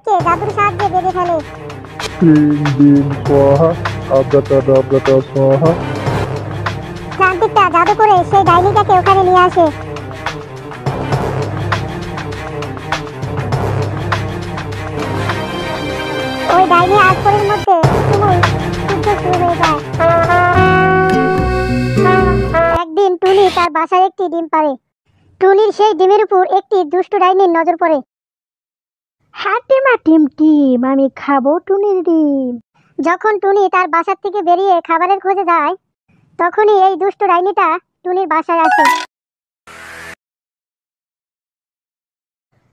তান্ত্রিককে জাদুর সাহায্যে বেঁধে ফেলে। ডিম স্বাহা আব্রাকাদাব্রাকা স্বাহা। তান্ত্রিকটা জাদু করে সেই ডাইনিটাকে ওখানে নিয়ে আসে। ওই ডাইনি আর পরের মধ্যে তুমুল যুদ্ধ শুরু হয়ে যায়। একদিন টুনি তার বাসায় একটি ডিম পাড়ে। টুনির সেই ডিমের উপর একটি দুষ্ট ডাইনির নজর পড়ে। হাটিমা টিম টিম, আমি খাবো টুনির ডিম। যখন টুনি তার বাসার থেকে বেরিয়ে খাবারের খোঁজে যায়, তখনই এই দুষ্ট ডাইনিটা টুনির বাসায় আসে।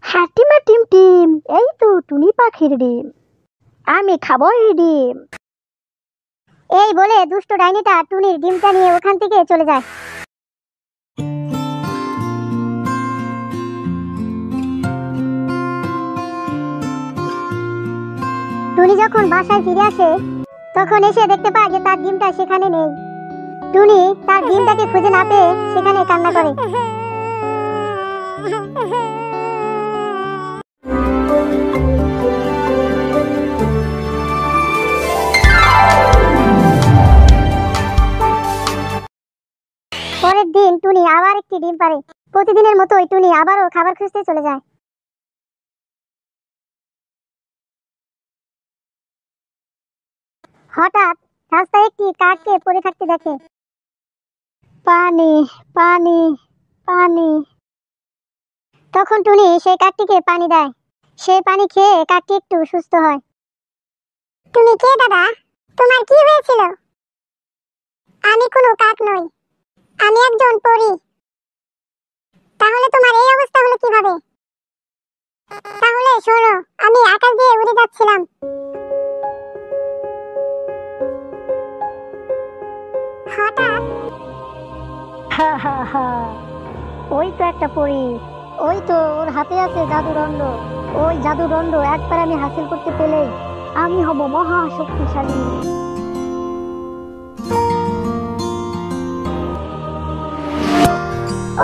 হাটিমা টিম টিম, এই তো টুনি পাখির ডিম, আমি খাবো এই ডিম। এই বলে দুষ্ট ডাইনিটা টুনির ডিমটা নিয়ে ওখান থেকে চলে যায়। টুনি যখন বাসায় ফিরে আসে, তখন এসে দেখতে পায় যে তার ডিমটা সেখানে নেই। টুনি তার ডিমটাকে খুঁজে না পেয়ে সেখানে কান্না করে। পরের দিন টুনি আবার একটি ডিম পাড়ে। প্রতিদিনের মতোই টুনি আবারও খাবার খুঁজতে চলে যায়। হঠাৎ রাস্তায় একটি কাককে পড়ে থাকতে দেখে। পানি পানি পানি। তখন টুনি সেই কাকটিকে পানি দেয়। সেই পানি খেয়ে কাকটি একটু সুস্থ হয়। তুমি কে দাদা? তোমার কি হয়েছিল? আমি কোনো কাক নই, আমি একজন পরী। তাহলে তোমার এই অবস্থা হলো কিভাবে? তাহলে শোনো, আমি আকাশ দিয়ে উড়ে যাচ্ছিলাম। হঠাৎ হা হা হা, ওই তো একটা পরী, ওই তো ওর হাতে আছে জাদুদণ্ড। ওই জাদুদণ্ড একবার আমি হাসিল করতে পেলে আমি হব মহা শক্তিশালী।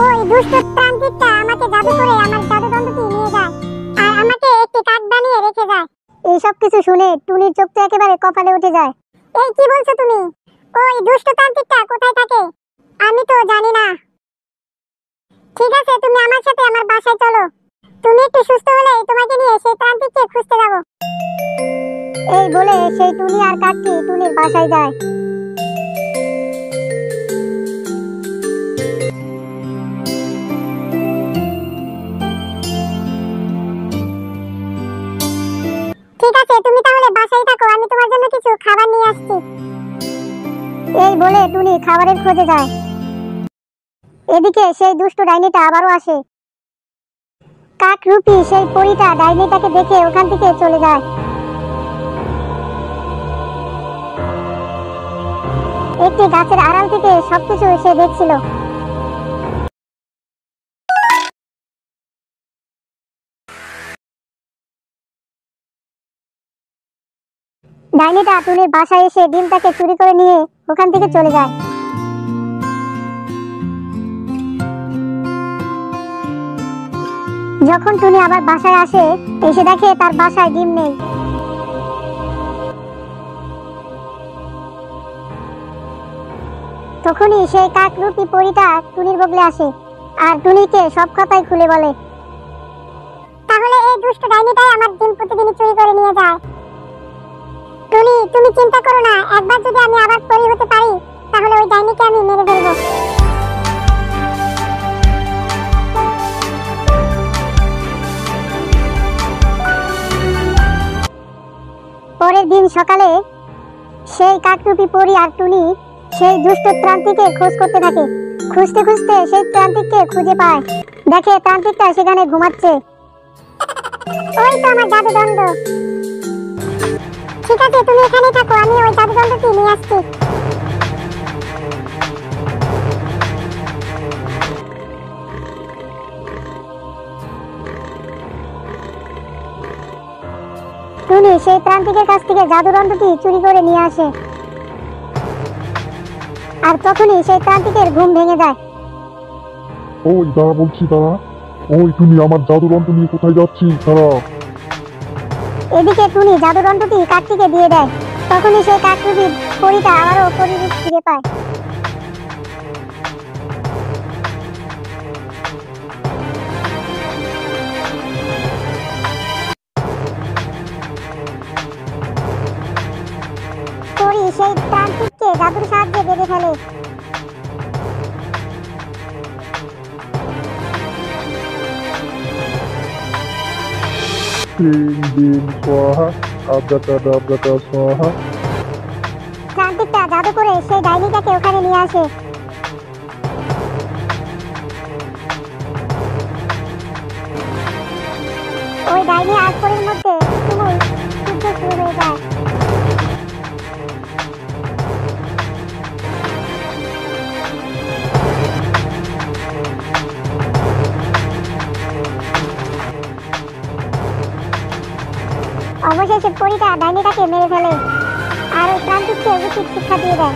ওই দুষ্ট তান্ত্রিকটা আমাকে জাদু করে আমার জাদুদণ্ডটি নিয়ে যায় আর আমাকে একটি কাক বানিয়ে রেখে যায়। এই সব কিছু শুনে টুনির চোখ তো একেবারে কপালে উঠে যায়। এই কি বলছো তুমি? ওই দুষ্ট তান্ত্রিকটা কোথায় থাকে? আমি তো জানি না। ঠিক আছে, তুমি আমার সাথে আমার বাসায় চলো। তুমি একটু সুস্থ হলে তোমাকে নিয়ে সেই তান্ত্রিককে খুঁজতে যাব। এই বলে সেই টুনি আর কাকটি টুনির বাসায় যায়। ঠিক আছে, তুমি তাহলে বাসায় থাকো, আমি তোমার জন্য কিছু খাবার নিয়ে আসছি। এই বলে টুনি খাবারের খোঁজে যায়। এদিকে সেই দুষ্ট ডাইনিটা আবারও আসে। কাক রূপী সেই পরীটা ডাইনিটাকে দেখে ওখান থেকে চলে যায়। একটি গাছের আড়াল থেকে সবকিছু সে দেখছিল। ডাইনিটা টুনির বাসায় এসে ডিমটাকে চুরি করে নিয়ে ওখান থেকে চলে যায়। যখন টুনি আবার বাসায় আসে, এসে দেখে তার বাসায় ডিম নেই। তখনই সেই কাকরূপী পরীটা টুনির বগলে আসে আর টুনিকে সব কথাই খুলে বলে। তাহলে এই দুষ্ট ডাইনিটাই আমার ডিম প্রতিদিন চুরি করে নিয়ে যায়। টুনি, তুমি চিন্তা করো না, একবার যদি আমি আবার পরী হতে পারি তাহলে ওই ডাইনিকে আমি মেরে ফেলবো। পরের দিন সকালে সেই কাকরূপী পরী আর টুনি সেই দুষ্ট তান্ত্রিকের খোঁজ করতে থাকে। খুঁজতে খুঁজতে সেই তান্ত্রিককে খুঁজে পায়। দেখে তান্ত্রিকটা সেখানে ঘুমাচ্ছে। ওই তো আমার জাদুদণ্ড। ঠিক আছে, তুমি এখানেই থাকো, আমি ওই জাদুদণ্ডটি নিয়ে আসছি। টুনি সেই তান্ত্রিকের কাছ থেকে জাদুদণ্ডটি চুরি করে নিয়ে আসে আর তখনই সেই তান্ত্রিকের ঘুম ভেঙে যায়। ওই দাঁড়া বলছি, দাঁড়া। ওই তুমি আমার জাদুদণ্ড নিয়ে কোথায় যাচ্ছিস? দাঁড়া। এদিকে টুনি জাদুদণ্ডটি কাকটিকে দিয়ে দেয়। তখনই সেই কাকরূপী পরীটা আবারও পরীরূপ ফিরে পায়। পরী সেই তান্ত্রিককে জাদুর সাহায্যে বেঁধে ফেলে। ক্লিং বিং স্বাহা আব্রাকাডাব্রাকা স্বাহা। তান্ত্রিকটা জাদু করে সেই ডাইনিটাকে ওখানে নিয়ে আসে। ওই ডাইনি আর পরীর মধ্যে তুমুল যুদ্ধ শুরু হয়ে যায়। অবশেষে পরীটা ডাইনিটাকে মেরে ফেলে আর ওই প্রান্তিককে উচিত শিক্ষা দিয়ে দেয়।